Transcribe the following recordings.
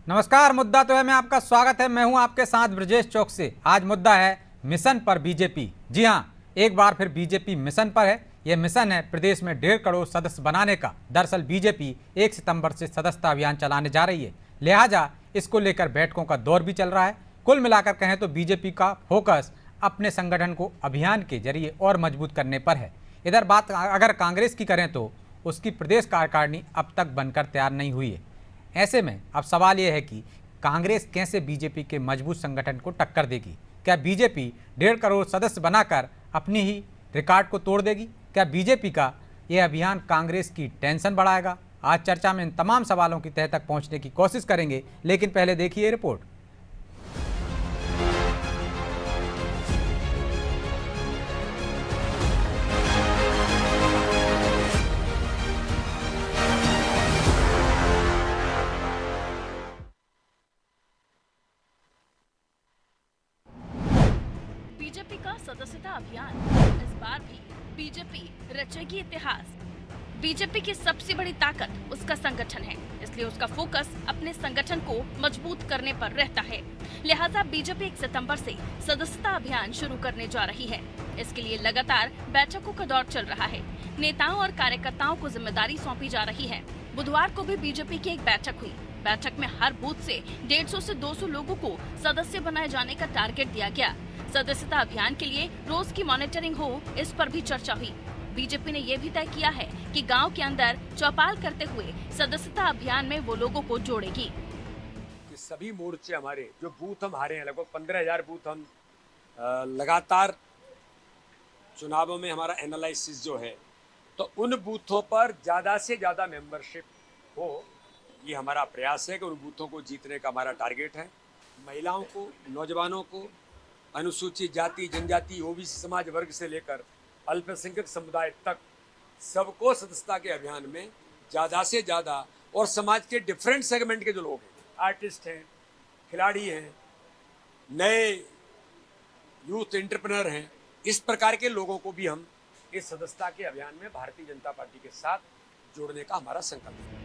नमस्कार। मुद्दा तो है में आपका स्वागत है। मैं हूं आपके साथ ब्रजेश चौक से। आज मुद्दा है मिशन पर बीजेपी। जी हां, एक बार फिर बीजेपी मिशन पर है। यह मिशन है प्रदेश में 1.5 करोड़ सदस्य बनाने का। दरअसल बीजेपी 1 सितंबर से सदस्यता अभियान चलाने जा रही है, लिहाजा इसको लेकर बैठकों का दौर भी चल रहा है। कुल मिलाकर कहें तो बीजेपी का फोकस अपने संगठन को अभियान के जरिए और मजबूत करने पर है। इधर बात अगर कांग्रेस की करें तो उसकी प्रदेश कार्यकारिणी अब तक बनकर तैयार नहीं हुई है। ऐसे में अब सवाल यह है कि कांग्रेस कैसे बीजेपी के मजबूत संगठन को टक्कर देगी। क्या बीजेपी 1.5 करोड़ सदस्य बनाकर अपनी ही रिकॉर्ड को तोड़ देगी? क्या बीजेपी का यह अभियान कांग्रेस की टेंशन बढ़ाएगा? आज चर्चा में इन तमाम सवालों की तह तक पहुंचने की कोशिश करेंगे, लेकिन पहले देखिए रिपोर्ट। बीजेपी का सदस्यता अभियान। इस बार भी बीजेपी रचेगी इतिहास। बीजेपी की सबसे बड़ी ताकत उसका संगठन है, इसलिए उसका फोकस अपने संगठन को मजबूत करने पर रहता है। लिहाजा बीजेपी 1 सितंबर से सदस्यता अभियान शुरू करने जा रही है। इसके लिए लगातार बैठकों का दौर चल रहा है। नेताओं और कार्यकर्ताओं को जिम्मेदारी सौंपी जा रही है। बुधवार को भी बीजेपी की एक बैठक हुई। बैठक में हर बूथ से 150 से 200 लोगों को सदस्य बनाए जाने का टारगेट दिया गया। सदस्यता अभियान के लिए रोज की मॉनिटरिंग हो, इस पर भी चर्चा हुई। बीजेपी ने यह भी तय किया है कि गांव के अंदर चौपाल करते हुए सदस्यता अभियान में वो लोगों को जोड़ेगी। कि सभी मोर्चे हमारे जो बूथ हम हारे हैं, लगभग 15,000 बूथ हम लगातार चुनावों में हमारा एनालिसिस जो है, तो उन बूथों पर ज़्यादा से ज़्यादा मेंबरशिप हो, ये हमारा प्रयास है कि उन बूथों को जीतने का हमारा टारगेट है। महिलाओं को, नौजवानों को, अनुसूचित जाति जनजाति ओबीसी समाज वर्ग से लेकर अल्पसंख्यक समुदाय तक सबको सदस्यता के अभियान में ज़्यादा से ज़्यादा, और समाज के डिफरेंट सेगमेंट के जो लोग हैं, आर्टिस्ट हैं, खिलाड़ी हैं, नए यूथ एंटरप्रेन्योर हैं, इस प्रकार के लोगों को भी हम इस सदस्यता के अभियान में भारतीय जनता पार्टी के साथ जोड़ने का हमारा संकल्प है।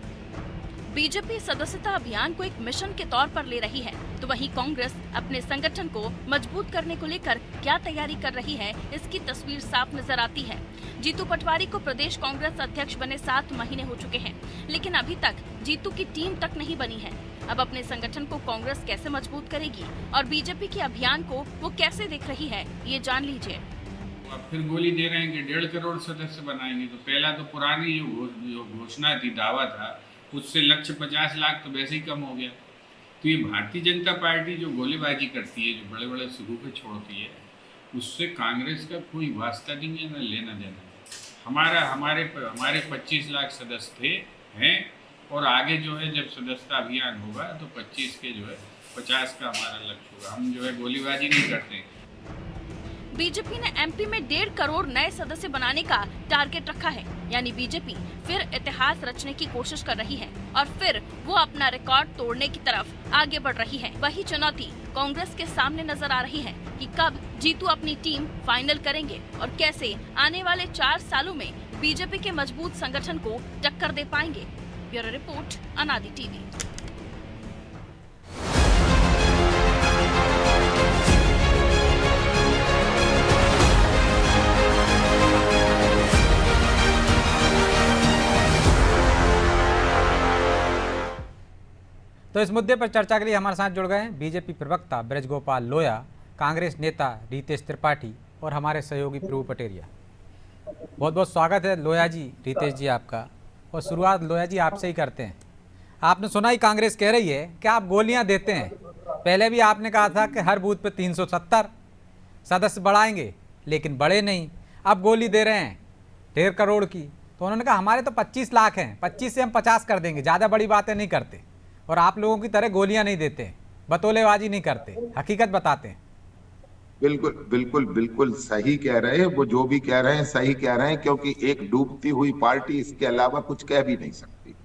बीजेपी सदस्यता अभियान को एक मिशन के तौर पर ले रही है, तो वहीं कांग्रेस अपने संगठन को मजबूत करने को लेकर क्या तैयारी कर रही है, इसकी तस्वीर साफ नजर आती है। जीतू पटवारी को प्रदेश कांग्रेस अध्यक्ष बने 7 महीने हो चुके हैं, लेकिन अभी तक जीतू की टीम तक नहीं बनी है। अब अपने संगठन को कांग्रेस कैसे मजबूत करेगी और बीजेपी के अभियान को वो कैसे देख रही है, ये जान लीजिए। अब फिर गोली दे रहे हैं कि 1.5 करोड़ सदस्य बनाएंगे। तो पहला तो पुरानी जो घोषणा थी, दावा था, उससे लक्ष्य 50 लाख तो वैसे ही कम हो गया। तो ये भारतीय जनता पार्टी जो गोलीबाजी करती है, जो बड़े बड़े सूखे छोड़ती है, उससे कांग्रेस का कोई वास्ता नहीं है, न लेना देना। हमारे 25 लाख सदस्य थे, हैं, और आगे जो है जब सदस्यता अभियान होगा तो 25 के जो है 50 का हमारा लक्ष्य होगा। हम जो है गोलीबाजी नहीं करते। बीजेपी ने एमपी में 1.5 करोड़ नए सदस्य बनाने का टारगेट रखा है, यानी बीजेपी फिर इतिहास रचने की कोशिश कर रही है और फिर वो अपना रिकॉर्ड तोड़ने की तरफ आगे बढ़ रही है। वही चुनौती कांग्रेस के सामने नजर आ रही है कि कब जीतू अपनी टीम फाइनल करेंगे और कैसे आने वाले 4 सालों में बीजेपी के मजबूत संगठन को टक्कर दे पाएंगे। ब्यूरो रिपोर्ट, अनादि टीवी। तो इस मुद्दे पर चर्चा के लिए हमारे साथ जुड़ गए हैं बीजेपी प्रवक्ता ब्रजगोपाल लोया, कांग्रेस नेता रितेश त्रिपाठी और हमारे सहयोगी प्रभु पटेरिया। बहुत बहुत स्वागत है लोया जी, रितेश जी आपका। और शुरुआत लोया जी आपसे ही करते हैं। आपने सुना ही कांग्रेस कह रही है कि आप गोलियां देते हैं। पहले भी आपने कहा था कि हर बूथ पे 370 सदस्य बढ़ाएंगे, लेकिन बढ़े नहीं। अब गोली दे रहे हैं 1.5 करोड़ की। तो उन्होंने कहा हमारे तो 25 लाख हैं, 25 से हम 50 कर देंगे, ज़्यादा बड़ी बातें नहीं करते। और आप लोगों की तरह गोलियां नहीं देते, बतौलेबाजी नहीं करते, हकीकत बताते हैं। बिल्कुल बिल्कुल बिल्कुल सही कह रहे हैं। वो जो भी कह रहे हैं सही कह रहे हैं, क्योंकि एक डूबती हुई पार्टी इसके अलावा कुछ कह भी नहीं सकती।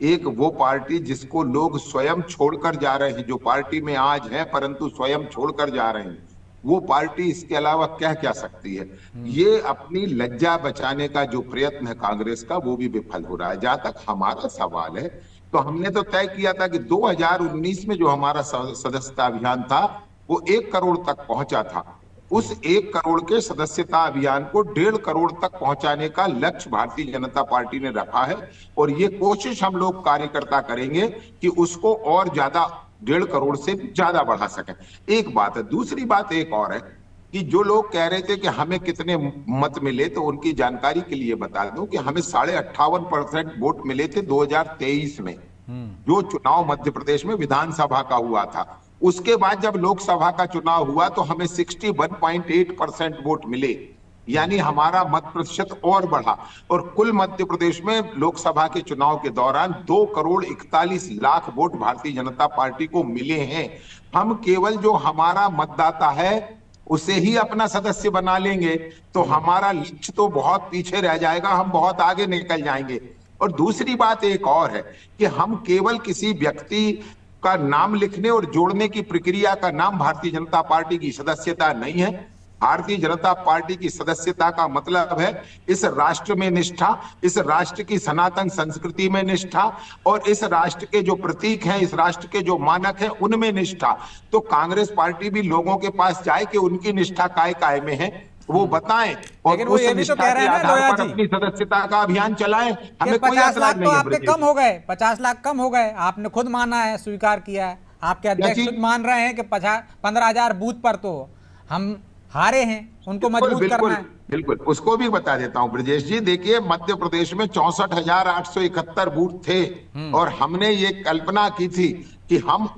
एक वो पार्टी जिसको लोग स्वयं छोड़कर जा रहे हैं, जो पार्टी में आज है परंतु स्वयं छोड़कर जा रहे हैं, वो पार्टी इसके अलावा क्या सकती है। ये अपनी लज्जा बचाने का जो प्रयत्न है कांग्रेस का, वो भी विफल हो रहा है। जहां तक हमारा सवाल है, तो हमने तो तय किया था कि 2019 में जो हमारा सदस्यता अभियान था वो 1 करोड़ तक पहुंचा था। उस 1 करोड़ के सदस्यता अभियान को 1.5 करोड़ तक पहुंचाने का लक्ष्य भारतीय जनता पार्टी ने रखा है और ये कोशिश हम लोग कार्यकर्ता करेंगे कि उसको और ज्यादा 1.5 करोड़ से ज्यादा बढ़ा सकें। एक बात है। दूसरी बात एक और है कि जो लोग कह रहे थे कि हमें कितने मत मिले, तो उनकी जानकारी के लिए बता दूं कि हमें 58.5% वोट मिले थे 2023 में, जो चुनाव मध्य प्रदेश में विधानसभा का हुआ था। उसके बाद जब लोकसभा का चुनाव हुआ तो हमें 61.8% वोट मिले, यानी हमारा मत प्रतिशत और बढ़ा और कुल मध्य प्रदेश में लोकसभा के चुनाव के दौरान 2 करोड़ 41 लाख वोट भारतीय जनता पार्टी को मिले हैं। हम केवल जो हमारा मतदाता है उसे ही अपना सदस्य बना लेंगे तो हमारा लक्ष्य तो बहुत पीछे रह जाएगा, हम बहुत आगे निकल जाएंगे। और दूसरी बात एक और है कि हम केवल किसी व्यक्ति का नाम लिखने और जोड़ने की प्रक्रिया का नाम भारतीय जनता पार्टी की सदस्यता नहीं है। भारतीय जनता पार्टी की सदस्यता का मतलब है इस राष्ट्र में निष्ठा, इस राष्ट्र की सनातन संस्कृति में निष्ठा और इस राष्ट्र के जो प्रतीक हैं, इस राष्ट्र के जो मानक हैं उनमें निष्ठा। तो कांग्रेस पार्टी भी लोगों के पास जाए कि उनकी निष्ठा काय में है, वो बताएं और लेकिन वो ये भी तो कह रहे हैं ना लोया जी, अपनी सदस्यता का अभियान चलाएं। हमें कोई 50 लाख ऐतराज तो नहीं है। आपके कम हो गए, 50 लाख कम हो गए, आपने खुद माना है, स्वीकार किया है। आपके अध्यक्ष खुद मान रहे हैं कि 15,000 बूथ पर तो हम हारे हैं, उनको मजबूत करना है। बिल्कुल, उसको भी बता देता हूं ब्रजेश जी। देखिए, मध्य प्रदेश में 64,871 बूथ थे और हमने ये कल्पना की थी कि हम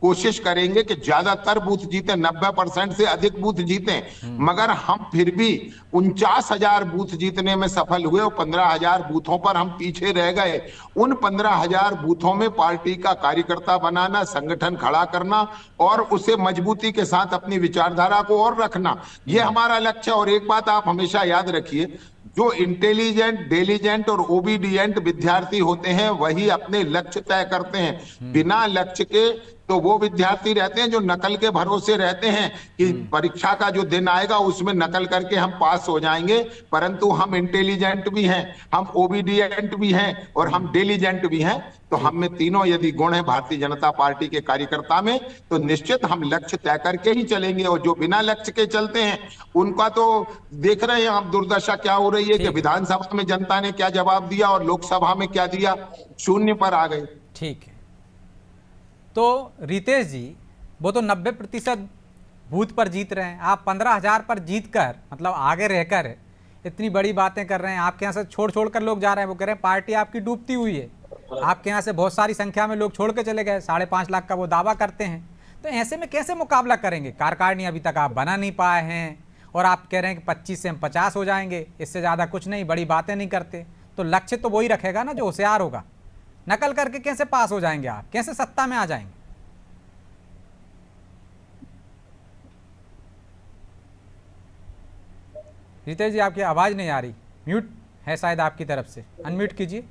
कोशिश करेंगे कि ज्यादातर बूथ जीते, 90% से अधिक बूथ जीते, मगर हम फिर भी 49,000 बूथ जीतने में सफल हुए और 15,000 बूथों पर हम पीछे रह गए। उन 15,000 बूथों में पार्टी का कार्यकर्ता बनाना, संगठन खड़ा करना और उसे मजबूती के साथ अपनी विचारधारा को और रखना, ये हमारा लक्ष्य है। और एक बात आप हमेशा याद रखिए, जो इंटेलिजेंट, डिलीजेंट और ओबीडिएंट विद्यार्थी होते हैं वही अपने लक्ष्य तय करते हैं। बिना लक्ष्य के तो वो विद्यार्थी रहते हैं जो नकल के भरोसे रहते हैं कि परीक्षा का जो दिन आएगा उसमें नकल करके हम पास हो जाएंगे। परंतु हम इंटेलिजेंट भी हैं, हम ओबीडिएंट भी हैं और हम डिलीजेंट भी हैं। तो हम में तीनों यदि गुण हैं भारतीय जनता पार्टी के कार्यकर्ता में, तो निश्चित हम लक्ष्य तय करके ही चलेंगे। और जो बिना लक्ष्य के चलते हैं उनका तो देख रहे हैं आप दुर्दशा क्या हो रही है कि विधानसभा में जनता ने क्या जवाब दिया और लोकसभा में क्या दिया, शून्य पर आ गए। ठीक है, तो रितेश जी वो तो 90% बूथ पर जीत रहे हैं, आप 15,000 पर जीतकर मतलब आगे रहकर इतनी बड़ी बातें कर रहे हैं। आपके यहाँ से छोड़ कर लोग जा रहे हैं, वो कह रहे हैं पार्टी आपकी डूबती हुई है। आपके यहाँ से बहुत सारी संख्या में लोग छोड़ के चले गए, 5.5 लाख का वो दावा करते हैं। तो ऐसे में कैसे मुकाबला करेंगे? कार्यकारिणी अभी तक आप बना नहीं पाए हैं और आप कह रहे हैं कि 25 से हम 50 हो जाएंगे, इससे ज़्यादा कुछ नहीं, बड़ी बातें नहीं करते। तो लक्ष्य तो वही रखेगा ना जो होशियार होगा। नकल करके कैसे पास हो जाएंगे आप, कैसे सत्ता में आ जाएंगे? रितेश जी आपकी आवाज नहीं आ रही, म्यूट है शायद आपकी तरफ से, अनम्यूट कीजिए।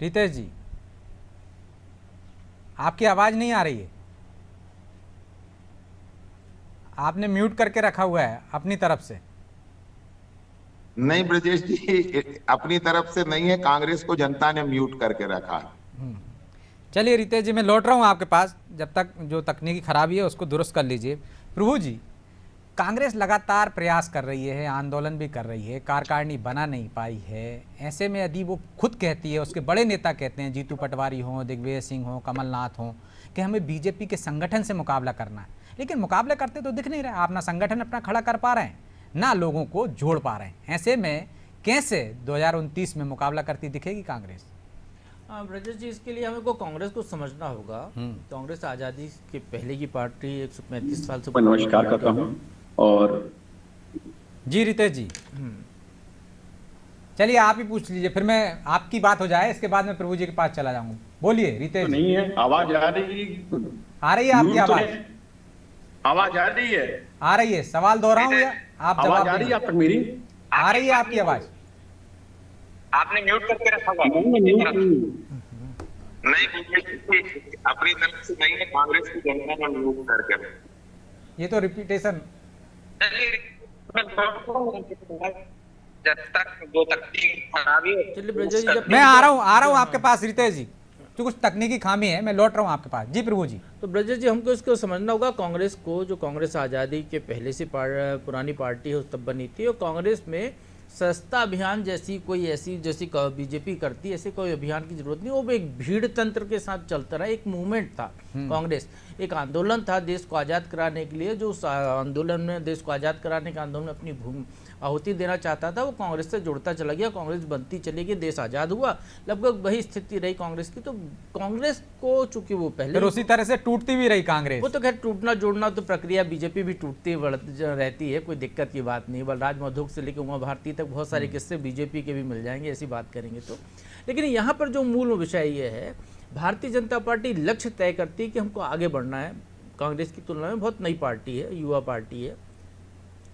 रितेश जी आपकी आवाज नहीं आ रही है, आपने म्यूट करके रखा हुआ है अपनी तरफ से। नहीं ब्रजेश जी, अपनी तरफ से नहीं है, कांग्रेस को जनता ने म्यूट करके रखा है। चलिए रितेश जी मैं लौट रहा हूँ आपके पास, जब तक जो तकनीकी खराबी है उसको दुरुस्त कर लीजिए। प्रभु जी, कांग्रेस लगातार प्रयास कर रही है, आंदोलन भी कर रही है, कार्यकारिणी बना नहीं पाई है। ऐसे में यदि वो खुद कहती है, उसके बड़े नेता कहते हैं, जीतू पटवारी हों, दिग्विजय सिंह हों, कमलनाथ हों, कि हमें बीजेपी के संगठन से मुकाबला करना है, लेकिन मुकाबले करते तो दिख नहीं रहे। आप ना संगठन अपना खड़ा कर पा रहे हैं, ना लोगों को जोड़ पा रहे हैं। ऐसे में कैसे 2029 में मुकाबला करती दिखेगी कांग्रेस? ब्रजेश जी, इसके लिए हमें को कांग्रेस को समझना होगा। कांग्रेस आज़ादी के पहले की पार्टी 135 साल से। नमस्कार करता हूँ। और जी रितेश जी, चलिए आप ही पूछ लीजिए, फिर मैं आपकी बात हो जाए, इसके बाद मैं प्रभु जी के पास चला जाऊंगा। बोलिए रितेश। तो नहीं है, आवाज आ रही है? आ रही है आपकी आवाज? आवाज आ रही है? आ रही है। सवाल दोहराऊं या आप जवाब? आवाज आ रही है आप तक मेरी? आ रही है आपकी आवाज? आपने म्यूट करके रखा हुआ नहीं, अपनी तरफ से नहीं है, कांग्रेस की जनता ने म्यूट करके। ये तो रिपीटेशन जब तक दो तकनीकी खराबी चलिए ब्रजेश जी, जब मैं आ रहा हूँ आपके पास रितेश जी, जो कुछ तकनीकी खामी है, मैं लौट रहा हूँ आपके पास। जी प्रभु जी। तो ब्रजेश जी, हमको इसको समझना होगा, कांग्रेस को, जो कांग्रेस आज़ादी के पहले से पुरानी पार्टी है, उस तब बनी थी, और कांग्रेस में सस्ता अभियान जैसी कोई ऐसी जैसी बीजेपी करती ऐसे कोई अभियान की जरूरत नहीं। वो एक भीड़ तंत्र के साथ चलता रहा, एक मूवमेंट था कांग्रेस, एक आंदोलन था देश को आज़ाद कराने के लिए। जो उस आंदोलन में, देश को आज़ाद कराने के आंदोलन में अपनी आहुति देना चाहता था, वो कांग्रेस से जुड़ता चला गया, कांग्रेस बनती चली गई, देश आज़ाद हुआ। लगभग वही स्थिति रही कांग्रेस की। तो कांग्रेस को चूंकि वो पहले फिर उसी तरह से टूटती भी रही कांग्रेस। वो तो खैर टूटना जोड़ना तो प्रक्रिया, बीजेपी भी टूटती रहती है, कोई दिक्कत की बात नहीं। बलराज मधोक से लेकर उमा भारती तक बहुत सारे किस्से बीजेपी के भी मिल जाएंगे, ऐसी बात करेंगे तो। लेकिन यहाँ पर जो मूल विषय ये है, भारतीय जनता पार्टी लक्ष्य तय करती है कि हमको आगे बढ़ना है। कांग्रेस की तुलना में बहुत नई पार्टी है, युवा पार्टी है,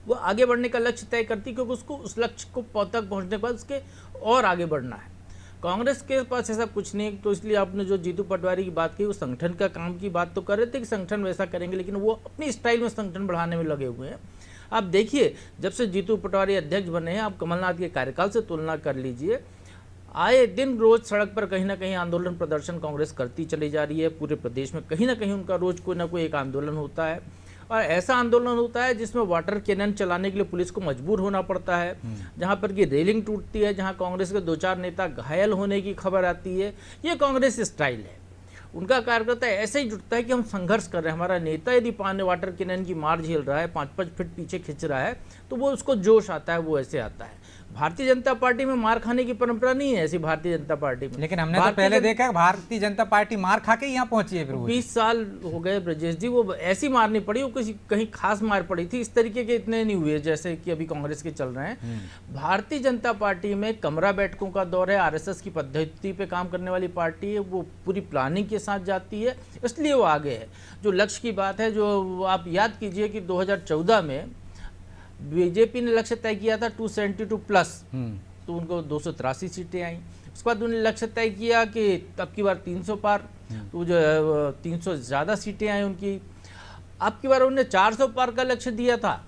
वो आगे बढ़ने का लक्ष्य तय करती है, क्योंकि उसको उस लक्ष्य को तक पहुँचने के बाद उसके और आगे बढ़ना है। कांग्रेस के पास ऐसा कुछ नहीं। तो इसलिए आपने जो जीतू पटवारी की बात की, वो संगठन का काम की बात तो कर रहे थे कि संगठन वैसा करेंगे, लेकिन वो अपनी स्टाइल में संगठन बढ़ाने में लगे हुए हैं। आप देखिए, जब से जीतू पटवारी अध्यक्ष बने हैं, आप कमलनाथ के कार्यकाल से तुलना कर लीजिए, आए दिन रोज सड़क पर कहीं ना कहीं आंदोलन प्रदर्शन कांग्रेस करती चली जा रही है। पूरे प्रदेश में कहीं ना कहीं उनका रोज कोई ना कोई एक आंदोलन होता है, और ऐसा आंदोलन होता है जिसमें वाटर कैनन चलाने के लिए पुलिस को मजबूर होना पड़ता है, जहां पर की रेलिंग टूटती है, जहां कांग्रेस के 2-4 नेता घायल होने की खबर आती है। ये कांग्रेस स्टाइल है। उनका कार्यकर्ता ऐसे ही जुटता है कि हम संघर्ष कर रहे हैं। हमारा नेता यदि पानी वाटर कैनन की मार झेल रहा है, 5-5 फीट पीछे खिंच रहा है, तो वो उसको जोश आता है, वो ऐसे आता है। भारतीय जनता पार्टी में मार खाने की परंपरा नहीं है ऐसी भारतीय जनता पार्टी में। लेकिन हमने तो पहले देखा है भारतीय जनता पार्टी मार खा के यहाँ पहुंची है। 20 साल हो गए ब्रजेश जी, वो ऐसी मार नहीं पड़ी, वो किसी कहीं खास मार पड़ी थी। इस तरीके के इतने नहीं हुए जैसे कि अभी कांग्रेस के चल रहे हैं। भारतीय जनता पार्टी में कमरा बैठकों का दौर है, आरएसएस की पद्धति पे काम करने वाली पार्टी है, वो पूरी प्लानिंग के साथ जाती है, इसलिए वो आगे है। जो लक्ष्य की बात है, जो आप याद कीजिए कि 2014 में बीजेपी ने लक्ष्य तय किया था 272 प्लस, तो उनको 283 सीटें आई। उसके बाद उन्होंने लक्ष्य तय किया कि अब की बार 300 पार, तो जो 300 ज़्यादा सीटें आई उनकी। अब की बार उन्होंने 400 पार का लक्ष्य दिया था,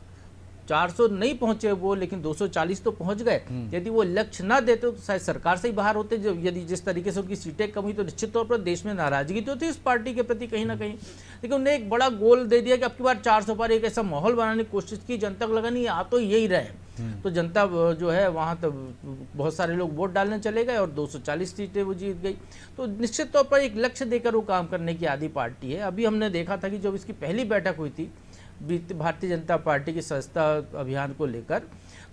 400 नहीं पहुंचे वो, लेकिन 240 तो पहुंच गए। यदि वो लक्ष्य ना देते तो शायद सरकार से ही बाहर होते। जब यदि जिस तरीके से उनकी सीटें कम हुई तो निश्चित तौर पर देश में नाराजगी तो थी इस पार्टी के प्रति कहीं ना कहीं। लेकिन उन्हें एक बड़ा गोल दे दिया कि अब की बार 400 पार, एक ऐसा माहौल बनाने की कोशिश की, जनता को लगा नहीं आ तो यही रहे। तो जनता जो है वहाँ तो बहुत सारे लोग वोट डालने चले गए और 240 सीटें वो जीत गई। तो निश्चित तौर पर एक लक्ष्य देकर वो काम करने की आदि पार्टी है। अभी हमने देखा था कि जब इसकी पहली बैठक हुई थी भारतीय जनता पार्टी की सदस्यता अभियान को लेकर,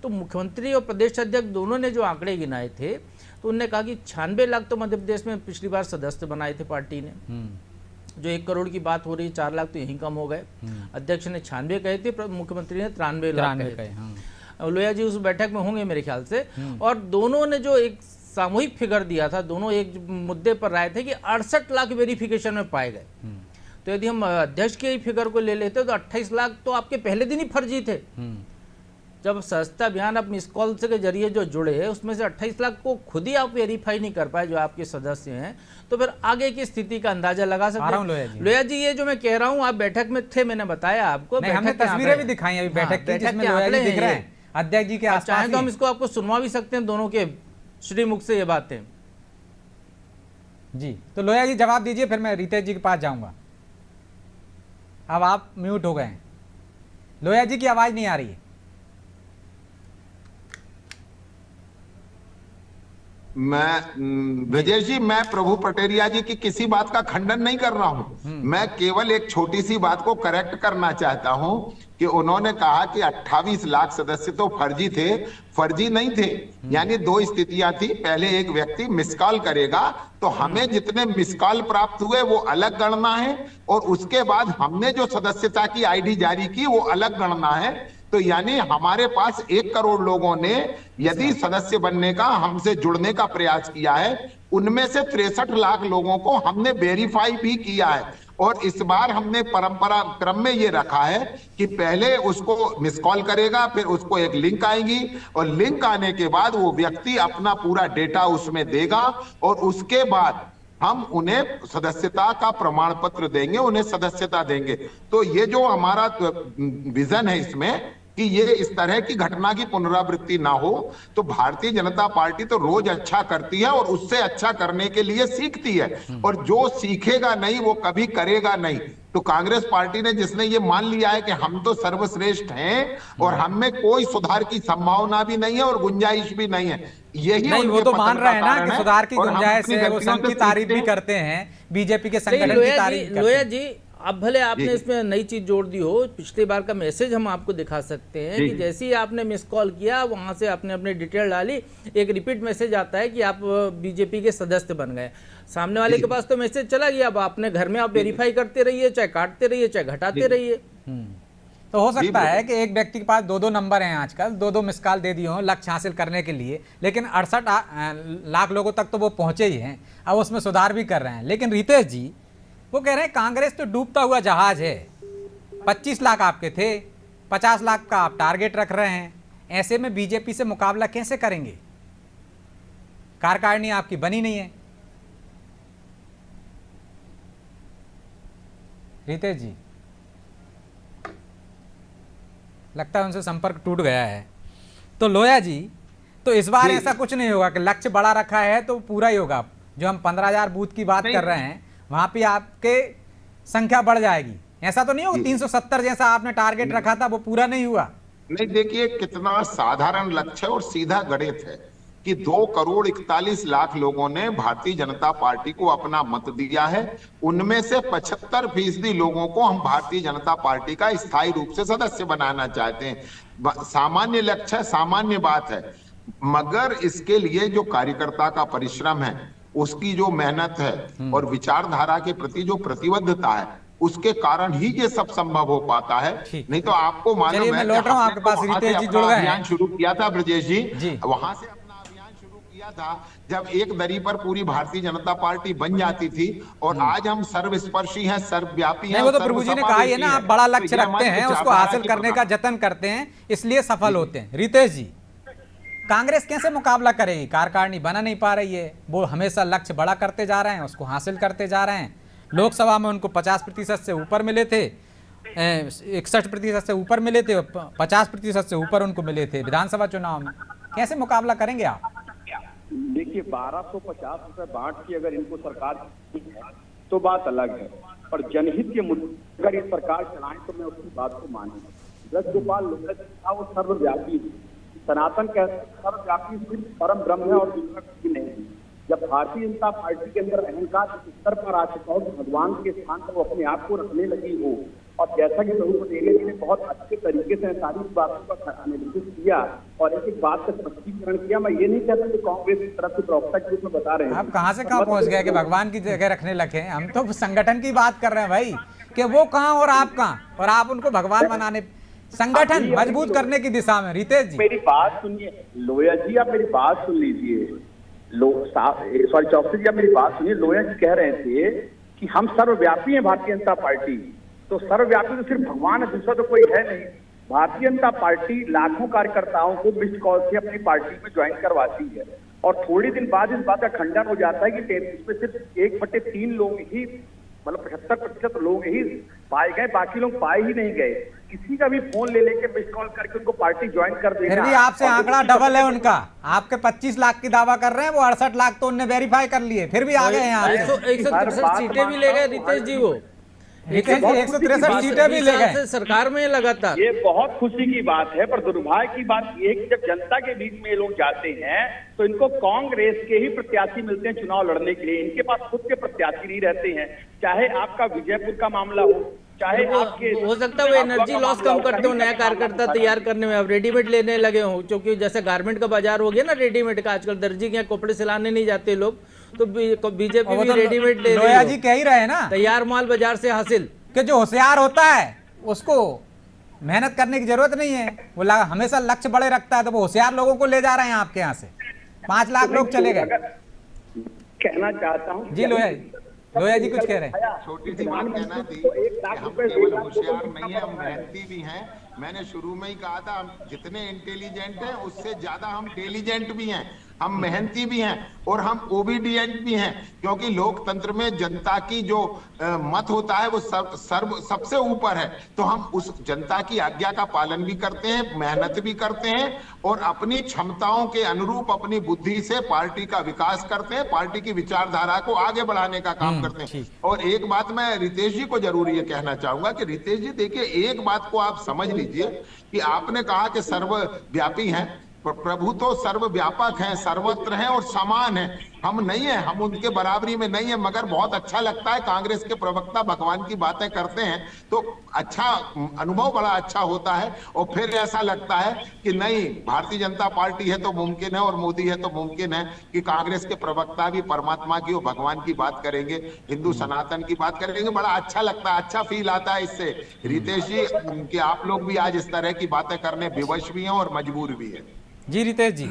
तो मुख्यमंत्री और प्रदेश अध्यक्ष दोनों ने जो आंकड़े गिनाए थे, तो उन्होंने कहा कि 96 लाख तो मध्य प्रदेश में पिछली बार सदस्य बनाए थे पार्टी ने। जो 1 करोड़ की बात हो रही है, 4 लाख तो यहीं कम हो गए। अध्यक्ष ने 96 कहे थे, मुख्यमंत्री ने 93 लाख कहे। लोहिया जी उस बैठक में होंगे मेरे ख्याल से। और दोनों ने जो एक सामूहिक फिगर दिया था, दोनों एक मुद्दे पर राय थे कि 68 लाख वेरिफिकेशन में पाए गए। तो यदि हम अध्यक्ष के ही फिगर को ले लेते तो 28 लाख तो आपके पहले दिन ही फर्जी थे। जब सस्ता अभियान आप मिस कॉल के जरिए जो जुड़े, उसमें से 28 लाख को खुद ही आप वेरीफाई नहीं कर पाए जो आपके सदस्य हैं, तो फिर आगे की स्थिति का अंदाजा लगा सकते हैं। लोहिया जी, ये जो मैं कह रहा हूँ, आप बैठक में थे, मैंने बताया आपको। हमने तस्वीरें भी दिखाई अभी बैठक की, जिसमें लोहिया जी दिख रहे हैं अध्यक्ष जी के आसपास। चाहे तो हम इसको आपको सुनवा भी सकते हैं, दोनों के श्रीमुख से ये बातें। जी, तो लोहिया जी जवाब दीजिए, फिर मैं रितेश जी के पास जाऊंगा। अब आप म्यूट हो गए हैं, लोहिया जी की आवाज नहीं आ रही है। ब्रजेश जी, मैं प्रभु पटेरिया जी की किसी बात का खंडन नहीं कर रहा हूं। मैं केवल एक छोटी सी बात को करेक्ट करना चाहता हूं कि उन्होंने कहा कि 28 लाख सदस्य तो फर्जी थे। फर्जी नहीं थे, यानी 2 स्थितियां थी। पहले एक व्यक्ति मिस कॉल करेगा तो हमें जितने मिस कॉल प्राप्त हुए वो अलग गणना है, और उसके बाद हमने जो सदस्यता की आईडी जारी की वो अलग गणना है। तो यानी हमारे पास 1 करोड़ लोगों ने यदि सदस्य बनने का, हमसे जुड़ने का प्रयास किया है, उनमें से 63 लाख लोगों को हमने वेरीफाई भी किया है। और इस बार हमने परंपरा क्रम में ये रखा है कि पहले उसको मिस कॉल करेगा, फिर उसको एक लिंक आएगी, और लिंक आने के बाद वो व्यक्ति अपना पूरा डेटा उसमें देगा, और उसके बाद हम उन्हें सदस्यता का प्रमाण पत्र देंगे, उन्हें सदस्यता देंगे। तो ये जो हमारा विजन है इसमें कि ये इस तरह की घटना की पुनरावृत्ति ना हो। तो भारतीय जनता पार्टी तो रोज अच्छा करती है और उससे अच्छा करने के लिए सीखती है, और जो सीखेगा नहीं वो कभी करेगा नहीं। तो कांग्रेस पार्टी ने, जिसने ये मान लिया है कि हम तो सर्वश्रेष्ठ हैं और हम में कोई सुधार की संभावना भी नहीं है और गुंजाइश भी नहीं है, यही नहीं, वो उनके तो पतन मान का रहे हैं ना कारण कि है। सुधार की और हम गुंजाइश अपनी है, वो गलतियों संघ से की तारीफ सीखते भी हैं। करते हैं, बीजेपी के नहीं, संगठन की तारीफ करते लोया हैं। जी, अब भले आपने जी। इसमें नई चीज जोड़ दी हो, पिछली बार का मैसेज हम आपको दिखा सकते हैं जी। कि जैसे ही आपने मिस कॉल किया वहां से आपने अपनी डिटेल डाली, एक रिपीट मैसेज आता है कि आप बीजेपी के सदस्य बन गए। सामने वाले के पास तो मैसेज चला गया, अब अपने घर में आप वेरीफाई करते रहिए, चाहे काटते रहिए चाहे घटाते रहिए। तो हो सकता है कि एक व्यक्ति के पास 2-2 नंबर हैं, आजकल 2-2 मिस कॉल दे दिए हों लक्ष्य हासिल करने के लिए, लेकिन 68 लाख लोगों तक तो वो पहुंचे ही हैं, अब उसमें सुधार भी कर रहे हैं। लेकिन रितेश जी वो कह रहे हैं कांग्रेस तो डूबता हुआ जहाज है, 25 लाख आपके थे, 50 लाख का आप टारगेट रख रहे हैं, ऐसे में बीजेपी से मुकाबला कैसे करेंगे? कार्यकारिणी आपकी बनी नहीं है। रितेश जी, लगता है उनसे संपर्क टूट गया है। तो लोया जी, तो इस बार ऐसा कुछ नहीं होगा कि लक्ष्य बड़ा रखा है तो पूरा ही होगा? जो हम 15,000 बूथ की बात कर रहे हैं वहां पे आपके संख्या बढ़ जाएगी, ऐसा तो नहीं होगा? 370 जैसा आपने टारगेट रखा था वो पूरा नहीं हुआ? नहीं, देखिए कितना साधारण लक्ष्य और सीधा गणित है कि 2,41,00,000 लोगों ने भारतीय जनता पार्टी को अपना मत दिया है। उनमें से 75% लोगों को हम भारतीय जनता पार्टी का स्थायी रूप से सदस्य बनाना चाहते हैं। सामान्य लक्ष्य है, सामान्य बात है, मगर इसके लिए जो कार्यकर्ता का परिश्रम है, उसकी जो मेहनत है और विचारधारा के प्रति जो प्रतिबद्धता है, उसके कारण ही ये सब संभव हो पाता है। नहीं तो आपको मालूम चलिए, है मैं लौट रहा हूं आपके पास। वहां से रितेश जी अपना जुड़ गए हैं। अभियान शुरू किया था ब्रजेश जी, जी। वहां से अपना अभियान शुरू किया था जब एक दरी पर पूरी भारतीय जनता पार्टी बन जाती थी, और आज हम सर्वस्पर्शी हैं, सर्वव्यापी हैं। नहीं, वो तो प्रभु जी ने कहा ही है ना, आप बड़ा लक्ष्य तो ये रखते हैं, हमारी उसको विचारधारा हासिल की करने का जतन करते हैं, इसलिए सफल होते हैं। रितेश जी, कांग्रेस कैसे मुकाबला करेगी? कार्यकारिणी बना नहीं पा रही है, वो हमेशा लक्ष्य बड़ा करते जा रहे हैं, उसको हासिल करते जा रहे हैं। लोकसभा में उनको 50% से ऊपर मिले थे, 61% से ऊपर मिले थे, 50% से ऊपर उनको मिले थे विधानसभा चुनाव में। कैसे मुकाबला करेंगे आप? देखिए 1250 रुपए बांट की अगर इनको सरकार दी है तो बात अलग है, पर जनहित के मुद्दे अगर ये सरकार चलाए तो मैं उसकी बात को मानूंगा। ब्रजगोपाल लोकल था वो सर्वव्यापी, सनातन कहते सर्वव्यापी सिर्फ परम ब्रह्म है और दूसरा कुछ नहीं है। जब भारतीय जनता पार्टी के अंदर अहंकार इस स्तर पर आ चुका हो, भगवान के स्थान पर वो अपने आप को रखने लगी हो, और जैसा कि प्रभु पटेल जी ने बहुत अच्छे तरीके से सारी बातों का एनालिसिस किया और एक एक बात का स्पष्टीकरण किया, मैं ये नहीं कहता कि कांग्रेस की तरफ से प्रवक्ता के रूप में बता रहे हैं। आप कहां से कहां पहुंच गए कि भगवान की जगह रखने लगे? हम तो संगठन की बात कर रहे हैं भाई, कि वो कहां और आप कहां, और आप उनको भगवान बनाने, संगठन मजबूत करने की दिशा में। रितेश जी, मेरी बात सुनिए, लोया जी आप मेरी बात सुन लीजिए। चौकसी जी आप मेरी बात सुनिए। लोया जी कह रहे थे कि हम सर्वव्यापी हैं भारतीय जनता पार्टी, तो सर्वव्यापी तो सिर्फ भगवान है, दूसरा तो कोई है नहीं। भारतीय जनता पार्टी लाखों कार्यकर्ताओं को मिस्ड कॉल से अपनी पार्टी में ज्वाइन करवाती है, और थोड़े दिन बाद इस बात का खंडन हो जाता है कि 33 में सिर्फ 1/3 लोग ही, मतलब 75% लोग ही पाए गए, बाकी लोग पाए ही नहीं गए। किसी का भी फोन ले लेके मिस्ड कॉल करके उनको पार्टी ज्वाइन कर देना। फिर भी आपसे आंकड़ा डबल है उनका। आपके 25 लाख की दावा कर रहे हैं, वो 68 लाख तो उनने वेरीफाई कर लिए, फिर भी आ गए हैं यहाँ से। 163 सीटें भी ले गए रितेश जी, वो 163 सीटें भी ले गए सरकार में लगातार। ये बहुत खुशी की बात है, पर दुर्भाग्य की बात ये है कि जब जनता के बीच में ये लोग जाते हैं तो इनको कांग्रेस के ही प्रत्याशी मिलते हैं चुनाव लड़ने के लिए, इनके पास खुद के प्रत्याशी नहीं रहते हैं। चाहे आपका विजयपुर का मामला हो, चाहे आपके, हो सकता है वो एनर्जी लॉस कम करते हो, नया कार्यकर्ता तैयार करने में। अब रेडीमेड लेने लगे हो, क्योंकि जैसे गारमेंट का बाजार हो गया ना रेडीमेड का, आजकल दर्जी के यहाँ कपड़े सिलाने नहीं जाते लोग, तो बीजेपी भी रेडीमेड ले लोया जी कह ही रहे हैं ना, तैयार माल बाजार से हासिल। कि जो होशियार होता है उसको मेहनत करने की जरूरत नहीं है, वो हमेशा लक्ष्य बड़े रखता है, तो वो होशियार लोगों को ले जा रहे हैं आपके यहाँ से। 5 लाख लोग चले गए। कहना चाहता हूँ जी लोया जी कुछ कह रहे हैं। छोटी सी बात कहना थी कि हम केवल होशियार नहीं है, हम मेहनती भी हैं। मैंने शुरू में ही कहा था, हम जितने इंटेलिजेंट हैं उससे ज्यादा हम टेलीजेंट भी हैं। हम मेहनती भी हैं और हम ओबीडियंट भी हैं, क्योंकि लोकतंत्र में जनता की जो मत होता है वो सबसे ऊपर है। तो हम उस जनता की आज्ञा का पालन भी करते हैं, मेहनत भी करते हैं और अपनी क्षमताओं के अनुरूप अपनी बुद्धि से पार्टी का विकास करते हैं, पार्टी की विचारधारा को आगे बढ़ाने का काम करते हैं। और एक बात मैं रितेश जी को जरूर ये कहना चाहूंगा कि रितेश जी देखिए, एक बात को आप समझ लीजिए कि आपने कहा कि सर्वव्यापी हैं, प्रभु तो सर्वव्यापक हैं, सर्वत्र हैं और समान हैं। हम नहीं है, हम उनके बराबरी में नहीं है, मगर बहुत अच्छा लगता है कांग्रेस के प्रवक्ता भगवान की बातें करते हैं तो अच्छा अनुभव बड़ा अच्छा होता है। और फिर ऐसा लगता है कि नहीं, भारतीय जनता पार्टी है तो मुमकिन है और मोदी है तो मुमकिन है कि कांग्रेस के प्रवक्ता भी परमात्मा की और भगवान की बात करेंगे, हिंदू सनातन की बात करेंगे। बड़ा अच्छा लगता है, अच्छा फील आता है इससे रितेश जी कि आप लोग भी आज इस तरह की बातें करने विवश भी हैं और मजबूर भी है। जी रितेश जी,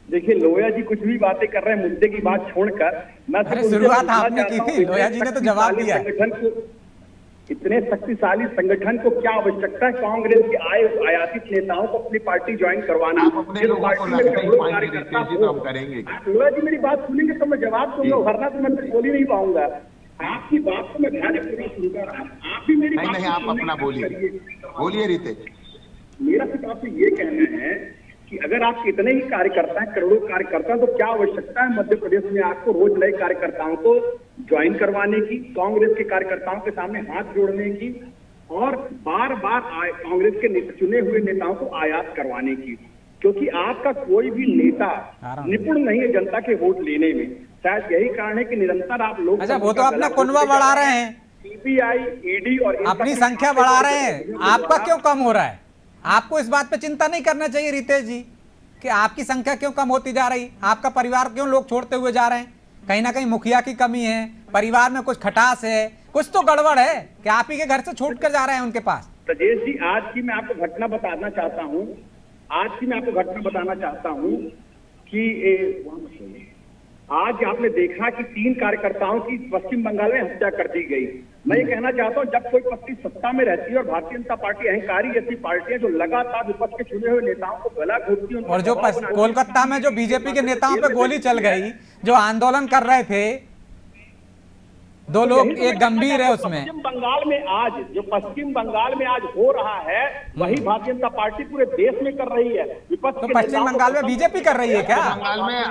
देखिए लोया जी कुछ भी बातें कर रहे हैं, मुद्दे की बात छोड़कर मैं शुरुआत आपने की थी, लोया जी ने तो जवाब दिया। इतने शक्तिशाली संगठन को क्या आवश्यकता है कांग्रेस के आयातित नेताओं को अपनी पार्टी ज्वाइन करवाना? लोया जी मेरी बात सुनेंगे तो मैं जवाब दूंगा, वरना तो मैं बोल ही नहीं पाऊंगा। आपकी बात को मैं ध्यान पूरा सुनता रहा, आप भी मेरी नहीं, आप अपना बोलिए रितेश। मेरा सिर्फ आपसे ये कहना है कि अगर आप इतने ही कार्यकर्ता हैं, करोड़ों कार्यकर्ता हैं, तो क्या आवश्यकता है मध्य प्रदेश में आपको रोज नए कार्यकर्ताओं को ज्वाइन करवाने की, कांग्रेस के कार्यकर्ताओं के सामने हाथ जोड़ने की और बार बार कांग्रेस के चुने हुए नेताओं को आयात करवाने की? क्योंकि आपका कोई भी नेता निपुण नहीं है जनता के वोट लेने में। शायद यही कारण है कि निरंतर आप लोग वो तो अपना कुनबा बढ़ा रहे हैं, सीबीआई, ईडी और अपनी संख्या बढ़ा रहे हैं, आपका क्यों कम हो रहा है? आपको इस बात पे चिंता नहीं करना चाहिए रितेश जी कि आपकी संख्या क्यों कम होती जा रही, आपका परिवार क्यों लोग छोड़ते हुए जा रहे हैं? कहीं ना कहीं मुखिया की कमी है, परिवार में कुछ खटास है, कुछ तो गड़बड़ है कि आप ही के घर से छोड़ कर जा रहे हैं उनके पास। राजेश जी, आज की मैं आपको घटना बताना चाहता हूँ कि आज आपने देखा कि 3 कार्यकर्ताओं की पश्चिम बंगाल में हत्या कर दी गई। मैं ये कहना चाहता हूँ, जब कोई पार्टी सत्ता में रहती है और भारतीय जनता पार्टी अहंकारी ऐसी पार्टियां जो लगातार विपक्ष के चुने हुए नेताओं को गला घोटती है, और जो कोलकाता में जो बीजेपी के नेताओं पे गोली चल गई, जो आंदोलन कर रहे थे 2 लोग, एक गंभीर है उसमें। पश्चिम बंगाल में आज हो रहा है वही भारतीय जनता पार्टी पूरे देश में कर रही है। विपक्ष तो पश्चिम बंगाल में बीजेपी कर रही है क्या?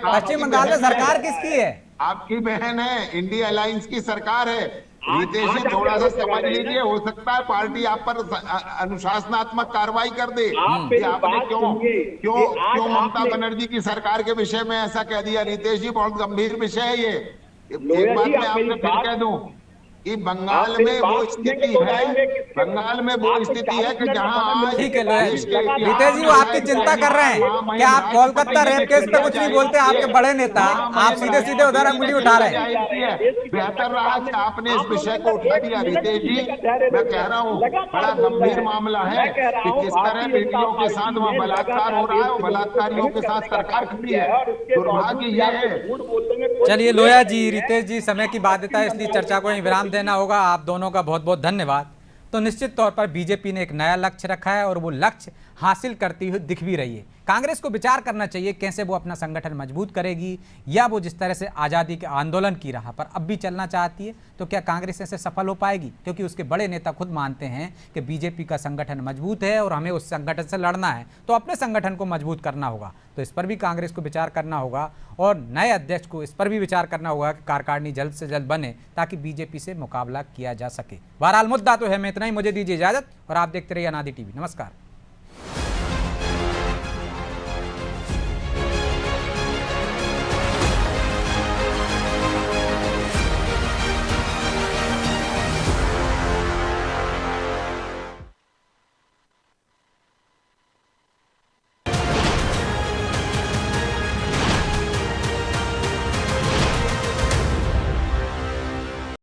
पश्चिम बंगाल में सरकार किसकी है? आपकी बहन है, इंडिया अलायंस की सरकार है। रितेश जी थोड़ा सा समझ लीजिए, हो सकता है पार्टी आप पर अनुशासनात्मक कार्रवाई कर दे कि आपने क्यों ममता बनर्जी की सरकार के विषय में ऐसा कह दिया। रितेश जी बहुत गंभीर विषय है ये। एक बात मैं आपने फिर कह दूं कि बंगाल में वो स्थिति है कि जहां ठीक है रितेश जी, वो आपकी चिंता कर रहे हैं कि आप कोलकाता रेप केस पे कुछ नहीं बोलते, आपके बड़े नेता, आप सीधे सीधे उधर अंगुली उठा रहे हैं। बेहतर रहा कि आपने इस विषय को उठा दिया। रितेश जी, मैं कह रहा हूँ बड़ा गंभीर मामला है कि किस तरह बेटियों के साथ वहाँ बलात्कार हो रहा है और बलात्कारियों के साथ सरकार खड़ी है। दुर्भाग्य यह है। चलिए लोया जी, रितेश जी, समय की बाध्यता है इसलिए चर्चा को विराम देना होगा। आप दोनों का बहुत बहुत धन्यवाद। तो निश्चित तौर पर बीजेपी ने एक नया लक्ष्य रखा है और वो लक्ष्य हासिल करती हुई दिख भी रही है। कांग्रेस को विचार करना चाहिए कैसे वो अपना संगठन मजबूत करेगी, या वो जिस तरह से आज़ादी के आंदोलन की राह पर अब भी चलना चाहती है तो क्या कांग्रेस ऐसे सफल हो पाएगी? क्योंकि उसके बड़े नेता खुद मानते हैं कि बीजेपी का संगठन मजबूत है और हमें उस संगठन से लड़ना है, तो अपने संगठन को मजबूत करना होगा। तो इस पर भी कांग्रेस को विचार करना होगा और नए अध्यक्ष को इस पर भी विचार करना होगा कि कार्यकारिणी जल्द से जल्द बने ताकि बीजेपी से मुकाबला किया जा सके। बहरहाल मुद्दा तो है, मैं इतना ही, मुझे दीजिए इजाजत और आप देखते रहिए अनादि टीवी। नमस्कार।